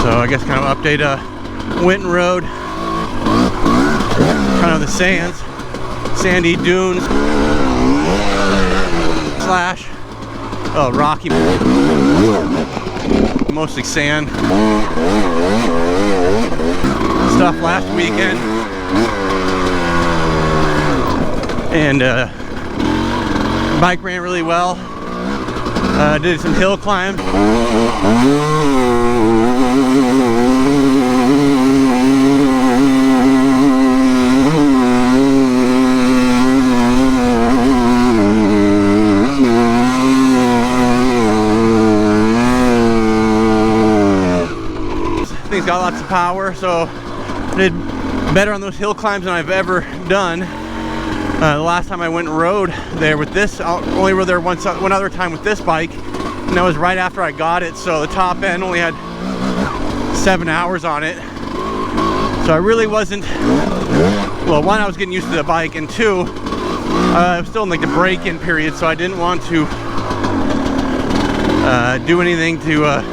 So I guess kind of update Winton Road, kind of the sandy dunes slash rocky, mostly sand stuff last weekend, and bike ran really well. Did some hill climbs. Thing's got lots of power, so I did better on those hill climbs than I've ever done. The last time I went and rode there with this, I only rode there one other time with this bike, and that was right after I got it, so the top end only had 7 hours on it. So I really wasn't, well, one, I was getting used to the bike, and two, I was still in like the break-in period, so I didn't want to do anything to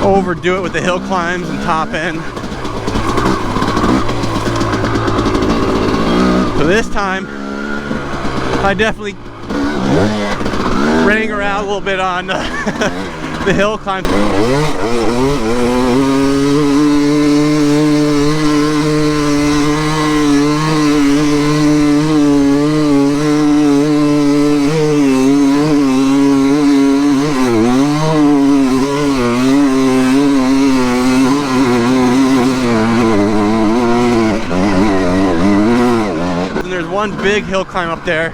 overdo it with the hill climbs and top end. So this time, I definitely rang around a little bit on the hill climb. One big hill climb up there,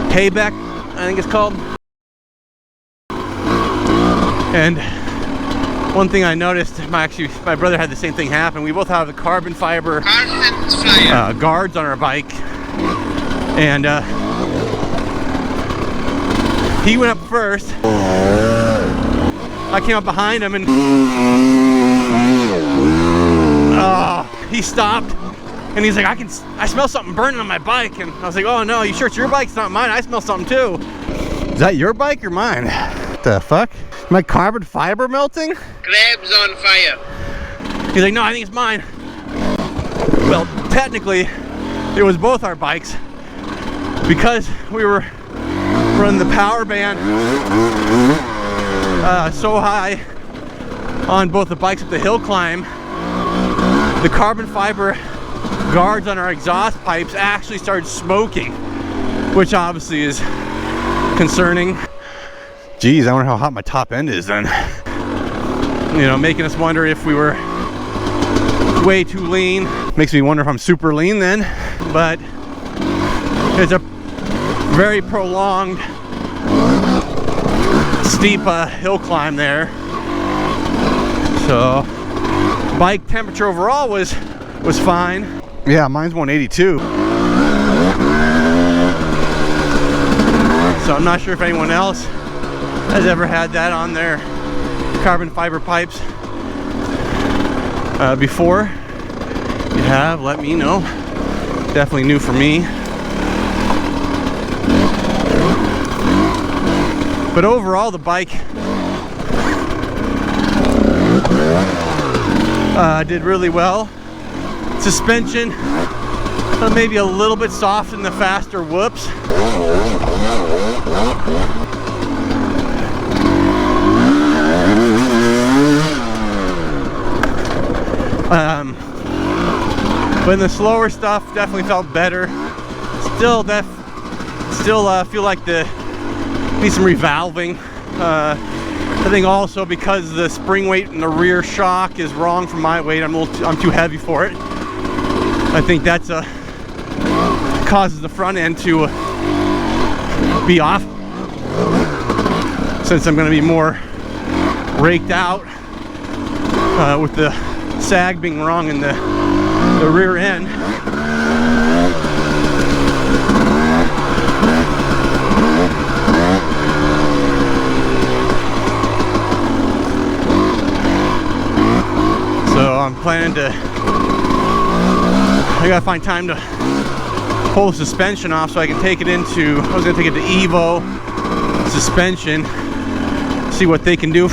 Haybeck, I think it's called. And one thing I noticed, my brother had the same thing happen. We both have the carbon fiber guards on our bike, and he went up first. I came up behind him, and he stopped. And he's like, I smell something burning on my bike. And I was like, oh no, you sure it's your bike? It's not mine. I smell something too. Is that your bike or mine? What the fuck? My carbon fiber melting? Grab's on fire. He's like, no, I think it's mine. Well, technically, it was both our bikes, because we were running the power band so high on both the bikes up the hill climb. The carbon fiber guards on our exhaust pipes actually started smoking, which obviously is concerning. Geez, I wonder how hot my top end is then. You know, making us wonder if we were way too lean. Makes me wonder if I'm super lean then. But it's a very prolonged, steep hill climb there. So bike temperature overall was fine. Yeah, mine's 182. So I'm not sure if anyone else has ever had that on their carbon fiber pipes before. If you have, let me know. Definitely new for me. But overall, the bike did really well. Suspension, maybe a little bit soft in the faster whoops. But in the slower stuff, definitely felt better. Still feel like need some revalving. I think also because the spring weight in the rear shock is wrong for my weight. I'm too heavy for it. I think that's causes the front end to be off, since I'm going to be more raked out with the sag being wrong in the rear end. So I'm planning to, I gotta find time to pull the suspension off so I can take it into, I was gonna take it to Evo suspension, see what they can do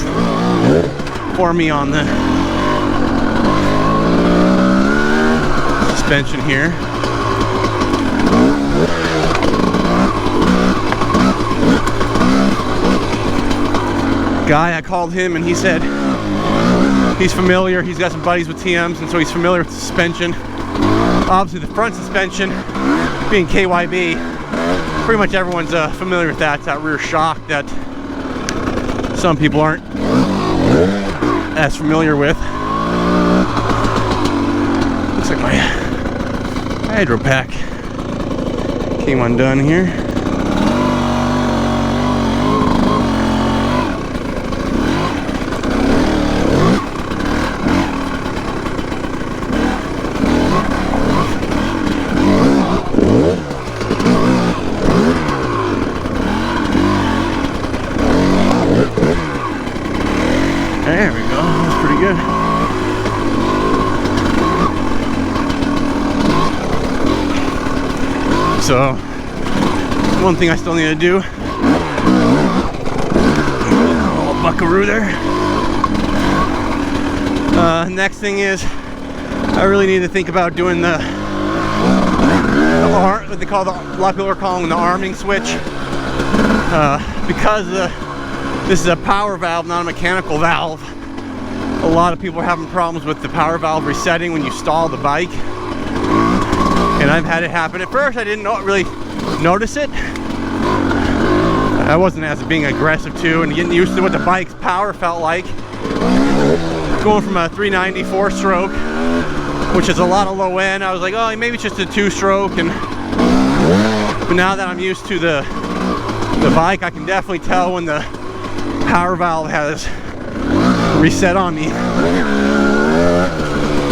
for me on the suspension here. Guy, I called him and he said he's familiar, he's got some buddies with TMs, and so he's familiar with the suspension. Obviously the front suspension being KYB, pretty much everyone's familiar with that. It's that rear shock that some people aren't as familiar with. Looks like my hydro pack came undone here. There we go, that's pretty good. So, one thing I still need to do, a little buckaroo there. Next thing is, I really need to think about doing what they call a lot of people are calling the arming switch. Because this is a power valve, not a mechanical valve. A lot of people are having problems with the power valve resetting when you stall the bike. And I've had it happen. At first I didn't really notice it. I wasn't as being aggressive too, and getting used to what the bike's power felt like. Going from a 390 4-stroke, which is a lot of low end, I was like, oh, maybe it's just a 2-stroke. But now that I'm used to the bike, I can definitely tell when the power valve has reset on me.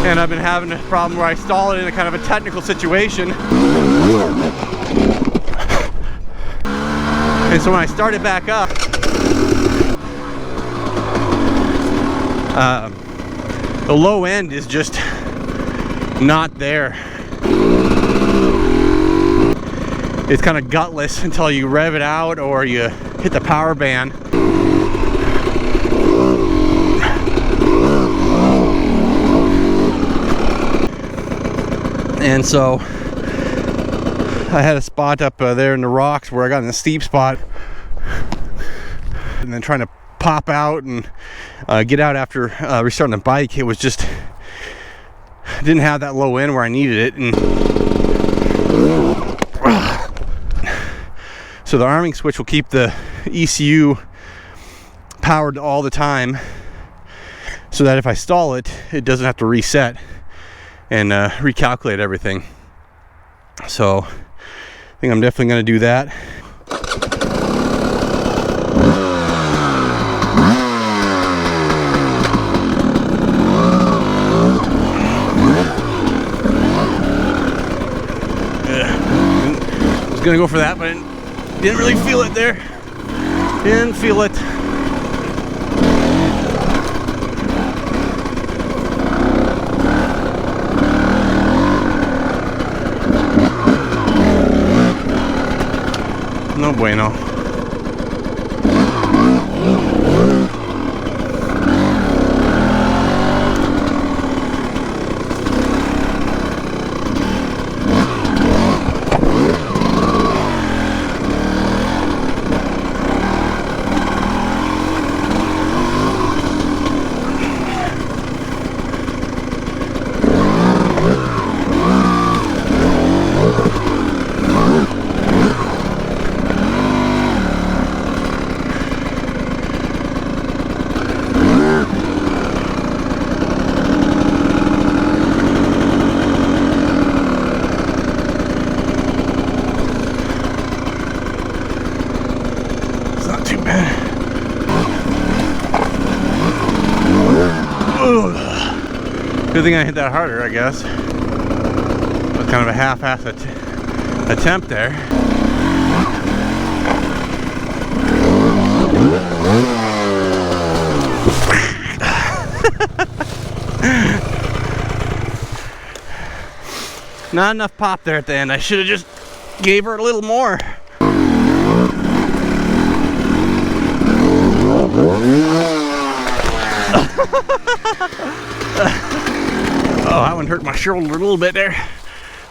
And I've been having a problem where I stall it in a kind of a technical situation. And so when I start it back up, the low end is just not there. It's kind of gutless until you rev it out or you hit the power band. And so I had a spot up there in the rocks where I got in a steep spot, and then trying to pop out and get out after restarting the bike, it was just didn't have that low end where I needed it. And so the arming switch will keep the ECU powered all the time, so that if I stall it, it doesn't have to reset and recalculate everything. So I think I'm definitely going to do that. I was going to go for that, but I didn't really feel it there. Didn't feel it. No bueno. Good thing I hit that harder, I guess. It was kind of a half-assed attempt there. Not enough pop there at the end. I should have just gave her a little more. Oh, that one hurt my shoulder a little bit there.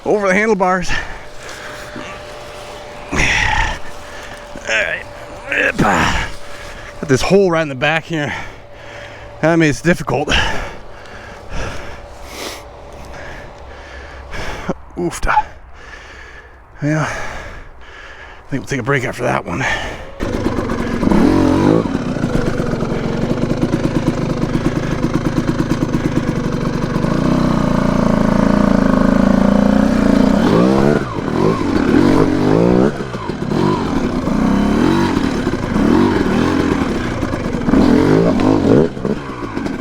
Over the handlebars. Alright. Got this hole right in the back here. That makes it difficult. Oofta. Yeah. I think we'll take a break after that one.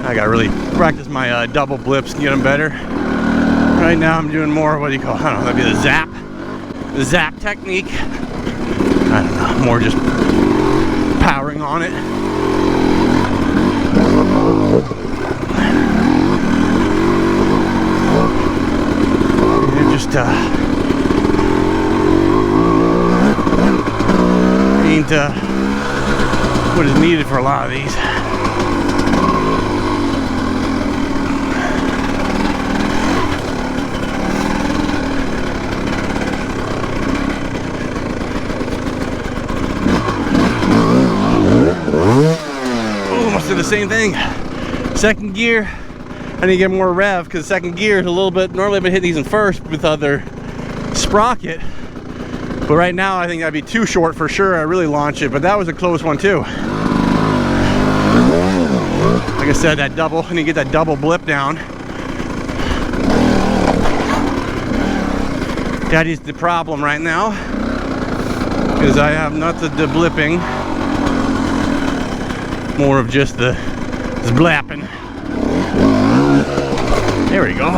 I gotta really practice my double blips and get them better. Right now I'm doing more, what do you call it? I don't know, that'd be the zap technique. I don't know, more just powering on it. And just ain't what is needed for a lot of these. The same thing. Second gear, I need to get more rev because second gear is a little bit, normally I've been hitting these in first with other sprocket, but right now I think that'd be too short for sure. I really launch it, but that was a close one too. Like I said, that double, I need to get that double blip down. That is the problem right now, because I have not the blipping. More of just the blapping. There we go.